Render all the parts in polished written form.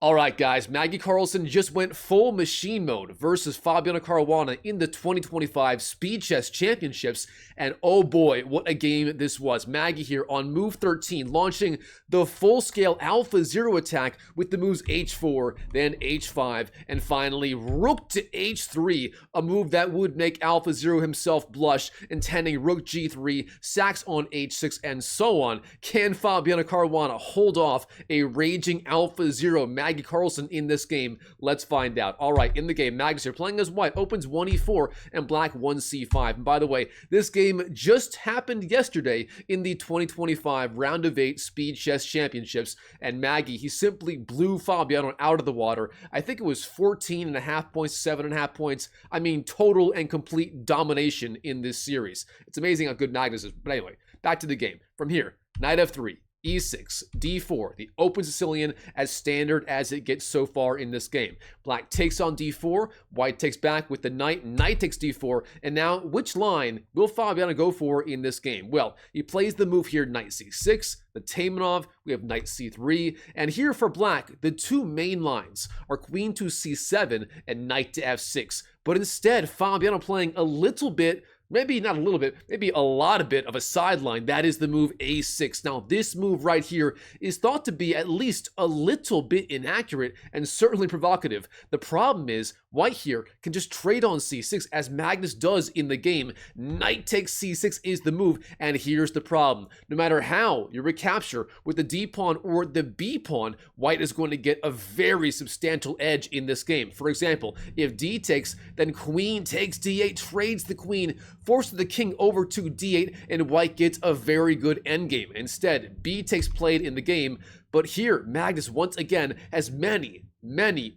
All right, guys, Magnus Carlsen just went full machine mode versus Fabiano Caruana in the 2025 Speed Chess Championships, and oh boy, what a game this was. Maggie here on move 13, launching the full-scale Alpha Zero attack with the moves H4, then H5, and finally Rook to H3, a move that would make Alpha Zero himself blush, intending Rook G3, sacks on H6, and so on. Can Fabiano Caruana hold off a raging Alpha Zero Magnus Carlsen in this game? Let's find out. All right, in the game, Magnus here playing as white, opens 1e4 and black 1c5. And by the way, this game just happened yesterday in the 2025 round of 8 Speed Chess Championships, and Maggie, he simply blew Fabiano out of the water. I think it was 14.5 points, 7.5 points. I mean, total and complete domination in this series. It's amazing how good Magnus is. But anyway, back to the game. From here, knight f3. E6, D4, the open Sicilian, as standard as it gets so far in this game. Black takes on D4, white takes back with the knight, knight takes D4, and now which line will Fabiano go for in this game? Well, he plays the move here, knight C6, the Taimanov, we have knight C3, and here for black, the two main lines are queen to C7 and knight to F6, but instead, Fabiano playing a little bit, maybe not a little bit, maybe a lot of bit of a sideline. That is the move A6. Now, this move right here is thought to be at least a little bit inaccurate and certainly provocative. The problem is, white here can just trade on C6 as Magnus does in the game. Knight takes C6 is the move, and here's the problem. No matter how you recapture with the D pawn or the B pawn, white is going to get a very substantial edge in this game. For example, if D takes, then queen takes D8, trades the queen, forces the king over to D8, and white gets a very good endgame. Instead, B takes played in the game, but here, Magnus once again has many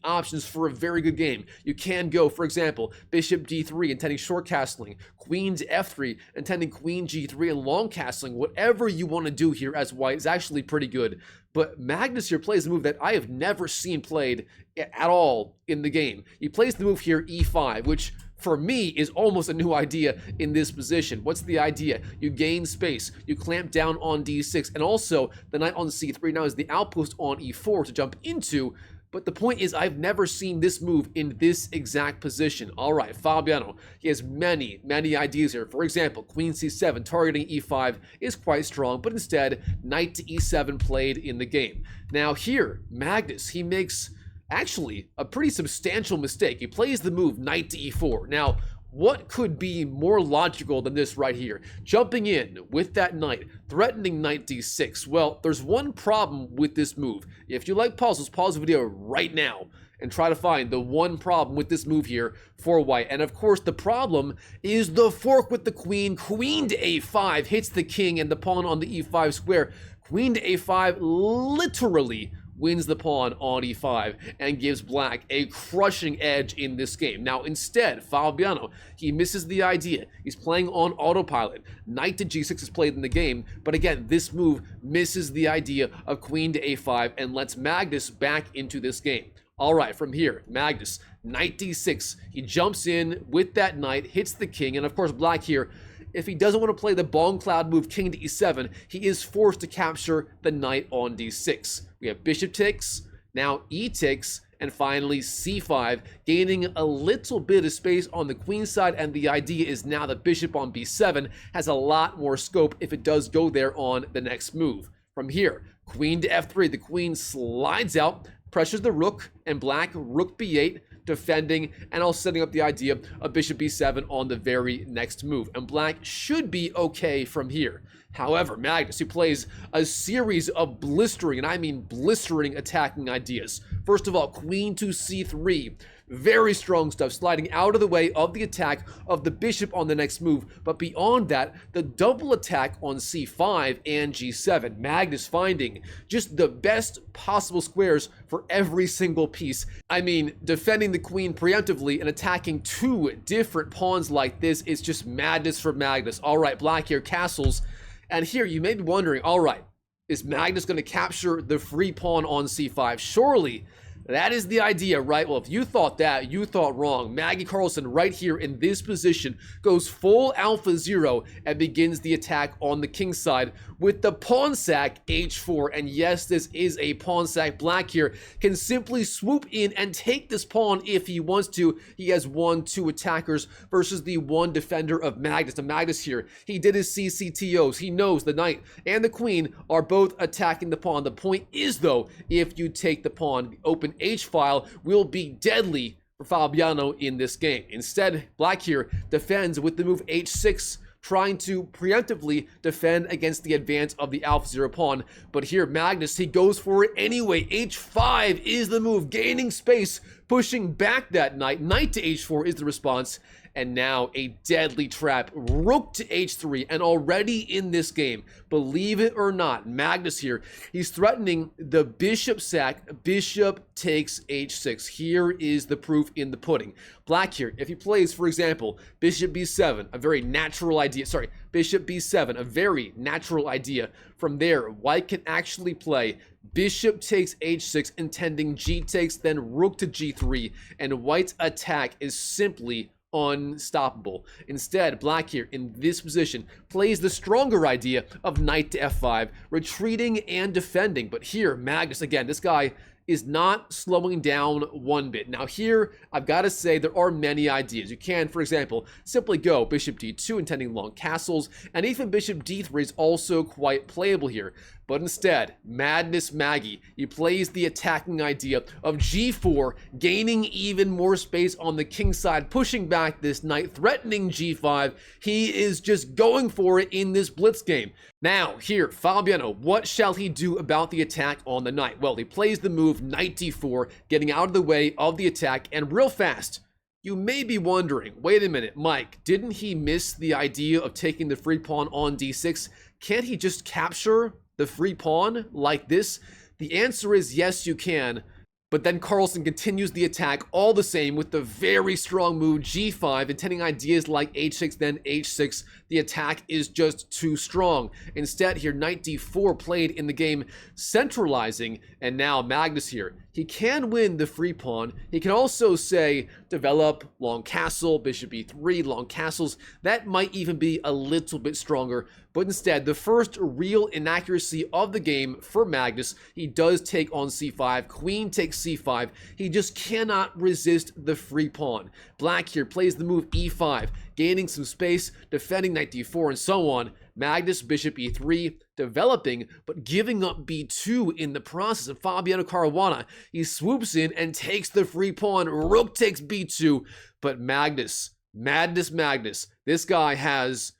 options for a very good game. You can go, for example, bishop d3, intending short castling, queen to f3, intending queen g3, and long castling. Whatever you want to do here as white is actually pretty good. But Magnus here plays a move that I have never seen played at all in the game. He plays the move here, e5, which for me is almost a new idea in this position. What's the idea? You gain space, you clamp down on d6, and also the knight on c3 now is the outpost on e4 to jump into. But the point is, I've never seen this move in this exact position. All right, Fabiano, he has many ideas here. For example, queen c7 targeting e5 is quite strong, but instead, knight to e7 played in the game. Now here, Magnus, he makes actually a pretty substantial mistake. He plays the move knight to e4. Now, what could be more logical than this right here? Jumping in with that knight, threatening knight d6. Well, there's one problem with this move. If you like puzzles, pause the video right now and try to find the one problem with this move here for white. And of course, the problem is the fork with the queen. Queen to a5 hits the king and the pawn on the e5 square. Queen to a5 literally wins the pawn on e5 and gives black a crushing edge in this game. Now, instead, Fabiano, he misses the idea. He's playing on autopilot. Knight to g6 is played in the game, but again, this move misses the idea of queen to a5 and lets Magnus back into this game. All right, from here, Magnus, knight d6. He jumps in with that knight, hits the king, and of course, black here, if he doesn't want to play the bomb cloud move king to e7, he is forced to capture the knight on d6. We have bishop takes, now e takes, and finally c5, gaining a little bit of space on the queen side, and the idea is now that bishop on b7 has a lot more scope if it does go there on the next move. From here, queen to f3, the queen slides out, pressures the rook, and black rook b8, defending, and also setting up the idea of bishop b7 on the very next move. And black should be okay from here. However, Magnus, he plays a series of blistering, and I mean blistering attacking ideas. First of all, queen to c3. Very strong stuff, sliding out of the way of the attack of the bishop on the next move. But beyond that, the double attack on c5 and g7. Magnus finding just the best possible squares for every single piece. I mean, defending the queen preemptively and attacking two different pawns like this is just madness for Magnus. All right, black here castles. And here you may be wondering, all right, is Magnus going to capture the free pawn on c5? Surely That is the idea, right? Well, if you thought that, you thought wrong. Magnus Carlsen right here in this position goes full alpha 0 and begins the attack on the king side with the pawn sack h4. And yes, this is a pawn sack. Black here can simply swoop in and take this pawn if he wants to. He has 1-2 attackers versus the 1 defender of Magnus. Now Magnus here, he did his CCTOs. He knows the knight and the queen are both attacking the pawn. The point is, though, if you take the pawn, the open h-file will be deadly for Fabiano in this game. Instead, Black here defends with the move h6, trying to preemptively defend against the advance of the alpha 0 pawn. But here, Magnus, he goes for it anyway. h5 is the move, gaining space, pushing back that knight. Knight to h4 is the response. And now a deadly trap, rook to h3, and already in this game, believe it or not, Magnus here, he's threatening the bishop sack. Bishop takes h6. Here is the proof in the pudding. Black here, if he plays, for example, bishop b7, a very natural idea. Sorry, bishop b7, a very natural idea. From there, white can actually play bishop takes h6, intending g takes, then rook to g3, and white's attack is simply unstoppable. Instead, Black here in this position plays the stronger idea of knight to f5, retreating and defending. But here, Magnus, again, this guy is not slowing down one bit. Now here, I've got to say there are many ideas. You can, for example, simply go bishop d2, intending long castles, and even bishop d3 is also quite playable here. But instead, Madness Maggie, he plays the attacking idea of g4, gaining even more space on the king side, pushing back this knight, threatening g5. He is just going for it in this blitz game. Now, here, Fabiano, what shall he do about the attack on the knight? Well, he plays the move knight d4, getting out of the way of the attack, and real fast, you may be wondering, wait a minute, Mike, didn't he miss the idea of taking the free pawn on d6? Can't he just capture the free pawn like this? The answer is yes, you can. But then Carlsen continues the attack all the same with the very strong move g5, intending ideas like h6, then h6. The attack is just too strong. Instead, here, knight d4 played in the game, centralizing, and now Magnus here. He can win the free pawn. He can also say, develop long castle, bishop e3, long castles. That might even be a little bit stronger. But instead, the first real inaccuracy of the game for Magnus, he does take on c5, queen takes c5. He just cannot resist the free pawn. Black here plays the move e5, gaining some space, defending knight d4, and so on. Magnus, bishop e3, developing, but giving up b2 in the process. And Fabiano Caruana, he swoops in and takes the free pawn. Rook takes b2, but Magnus, Magnus, this guy has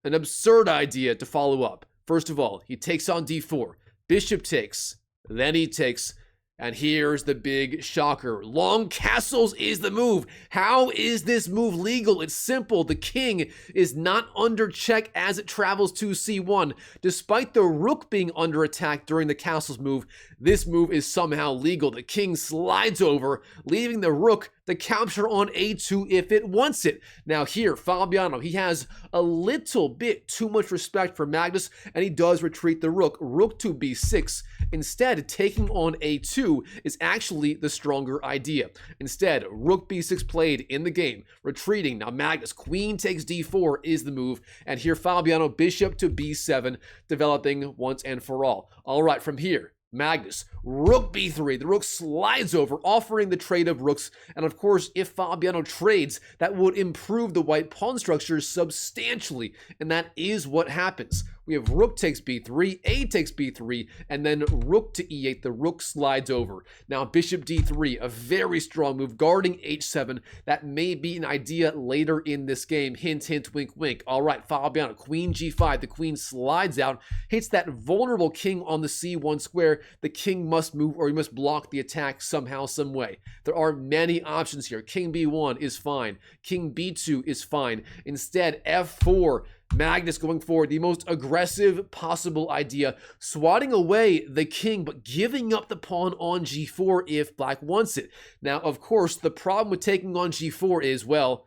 an absurd idea to follow up. First of all, he takes on d4, bishop takes, then he takes, and here's the big shocker. Long castles is the move. How is this move legal? It's simple. The king is not under check as it travels to c1. Despite the rook being under attack during the castles move, this move is somehow legal. The king slides over, leaving the rook to capture on a2 if it wants it. Now here, Fabiano, he has a little bit too much respect for Magnus, and he does retreat the rook. Rook to b6. Instead, taking on a2 is actually the stronger idea. Instead, rook b6 played in the game, retreating. Now Magnus, queen takes d4 is the move, and here Fabiano, bishop to b7, developing once and for all. All right, from here, Magnus, rook b3. The rook slides over, offering the trade of rooks. And of course, if Fabiano trades, that would improve the white pawn structure substantially. And that is what happens. We have rook takes b3, a takes b3, and then rook to e8. The rook slides over. Now bishop d3, a very strong move, guarding h7. That may be an idea later in this game. Hint, hint, wink, wink. All right, Fabiano, queen g5. The queen slides out, hits that vulnerable king on the c1 square. The king must move, or he must block the attack somehow, some way. There are many options here. King b1 is fine. King b2 is fine. Instead, f4. Magnus going forward, the most aggressive possible idea, swatting away the king, but giving up the pawn on g4 if black wants it. Now, of course, the problem with taking on g4 is, well,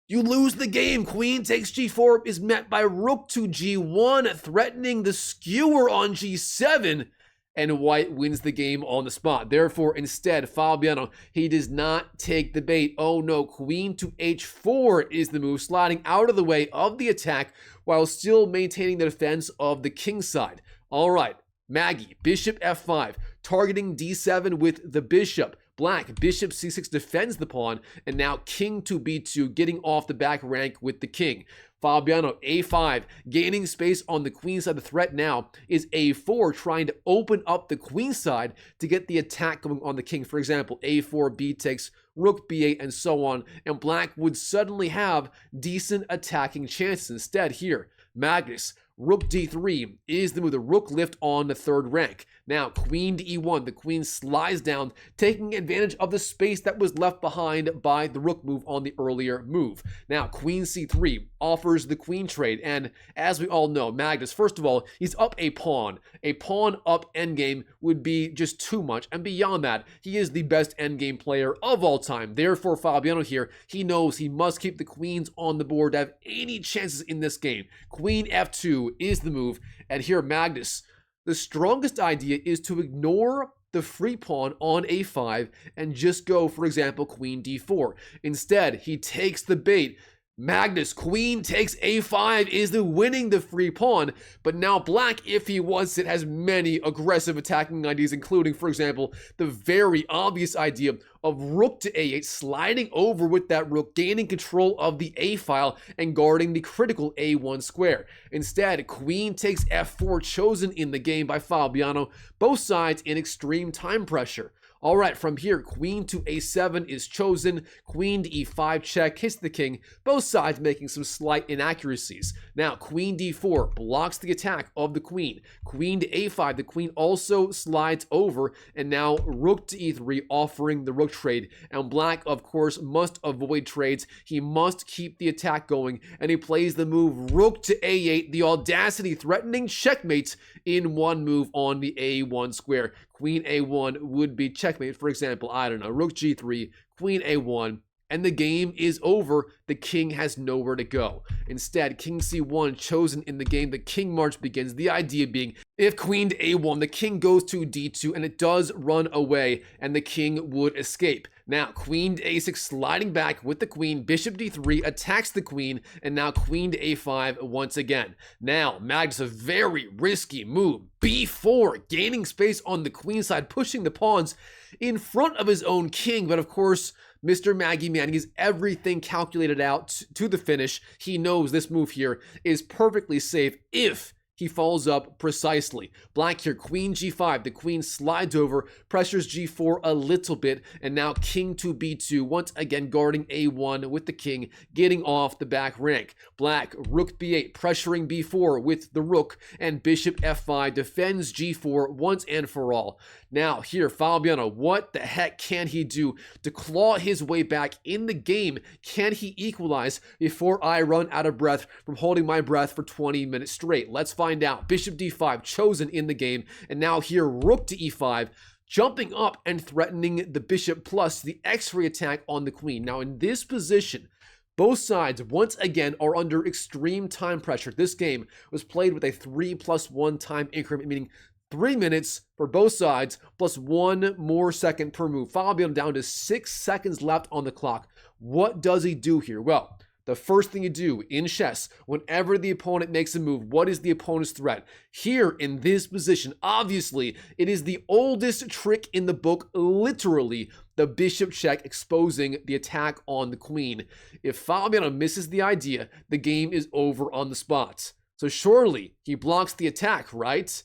you lose the game. Queen takes g4 is met by rook to g1, threatening the skewer on g7. and white wins the game on the spot. Therefore, instead, Fabiano, he does not take the bait. Oh no, queen to h4 is the move, sliding out of the way of the attack while still maintaining the defense of the king side. All right, Maggie, bishop f5, targeting d7 with the bishop. Black, bishop c6 defends the pawn, and now king to b2, getting off the back rank with the king. Fabiano, a5, gaining space on the queen side. The threat now is a4, trying to open up the queen side to get the attack going on the king. For example, a4, b takes, rook b8, and so on, and black would suddenly have decent attacking chances. Instead, here, Magnus, rook d3 is the move, the rook lift on the third rank. Now, queen to e1, the queen slides down, taking advantage of the space that was left behind by the rook move on the earlier move. Now, queen c3 offers the queen trade, and as we all know, Magnus, first of all, he's up a pawn. A pawn up endgame would be just too much, and beyond that, he is the best endgame player of all time. Therefore, Fabiano here, he knows he must keep the queens on the board to have any chances in this game. Queen f2 is the move, and here Magnus, the strongest idea is to ignore the free pawn on a5 and just go, for example, queen d4. Instead, he takes the bait. Magnus, queen takes a5 is the winning the free pawn, but now black, if he wants it, has many aggressive attacking ideas, including, for example, the very obvious idea of rook to a8, sliding over with that rook, gaining control of the a file and guarding the critical a1 square. Instead, queen takes f4, chosen in the game by Fabiano, both sides in extreme time pressure. All right, from here, queen to a7 is chosen, queen to e5 check, hits the king, both sides making some slight inaccuracies. Now, queen d4 blocks the attack of the queen. Queen to a5, the queen also slides over, and now rook to e3 offering the rook trade. And black, of course, must avoid trades. He must keep the attack going, and he plays the move rook to a8, the audacity threatening checkmate in one move on the a1 square. Queen a1 would be checkmate, for example, I don't know, rook g3, queen a1, and the game is over. The king has nowhere to go. Instead, king c1 chosen in the game. The king march begins. The idea being, if queen to a1, the king goes to d2, and it does run away, and the king would escape. Now, queen to a6 sliding back with the queen, bishop d3 attacks the queen, and now queen to a5 once again. Now, Magnus, a very risky move, b4, gaining space on the queen side, pushing the pawns in front of his own king, but of course, Mr. Maggie Man, he's everything calculated out to the finish. He knows this move here is perfectly safe if he follows up precisely. Black here, queen g5, the queen slides over, pressures g4 a little bit, and now king to b2, once again guarding a1 with the king, getting off the back rank. Black, rook b8, pressuring b4 with the rook, and bishop f5 defends g4 once and for all. Now here, Fabiano, what the heck can he do to claw his way back in the game? Can he equalize before I run out of breath from holding my breath for 20 minutes straight? Let's find out. Bishop d5 chosen in the game, and now here rook to e5, jumping up and threatening the bishop plus the x-ray attack on the queen. Now in this position, both sides once again are under extreme time pressure. This game was played with a 3+1 time increment, meaning 3 minutes for both sides, plus 1 more second per move. Fabiano down to 6 seconds left on the clock. What does he do here? Well, the first thing you do in chess, whenever the opponent makes a move, what is the opponent's threat? Here in this position, obviously, it is the oldest trick in the book, literally, the bishop check exposing the attack on the queen. If Fabiano misses the idea, the game is over on the spot. So surely he blocks the attack, right?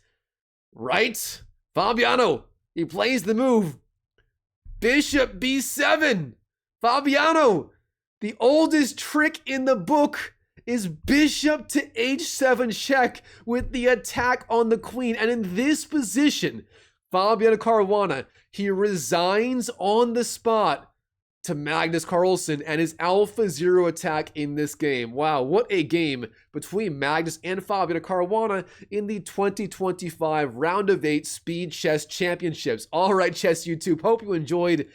Right? Fabiano, he plays the move. Bishop b7. Fabiano, the oldest trick in the book is bishop to h7 check with the attack on the queen. And in this position, Fabiano Caruana, he resigns on the spot to Magnus Carlsen and his Alpha Zero attack in this game. Wow, what a game between Magnus and Fabiano Caruana in the 2025 Round of 8 Speed Chess Championships. All right, Chess YouTube, hope you enjoyed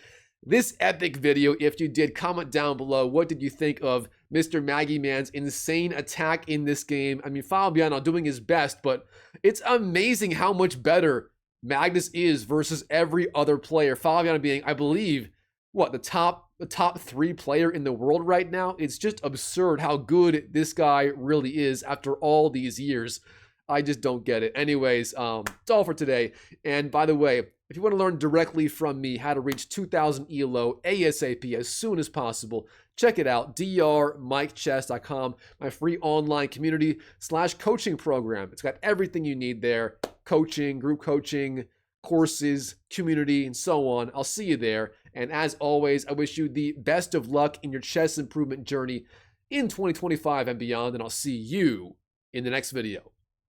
this epic video. If you did, comment down below. What did you think of Mr. Maggie Man's insane attack in this game? I mean, Fabiano doing his best, but it's amazing how much better Magnus is versus every other player. Fabiano being, I believe, what, the top 3 player in the world right now. It's just absurd how good this guy really is after all these years. I just don't get it. Anyways, it's all for today. And by the way, if you want to learn directly from me how to reach 2,000 ELO ASAP as soon as possible, check it out, drmikechess.com, my free online community / coaching program. It's got everything you need there. Coaching, group coaching, courses, community, and so on. I'll see you there. And as always, I wish you the best of luck in your chess improvement journey in 2025 and beyond. And I'll see you in the next video.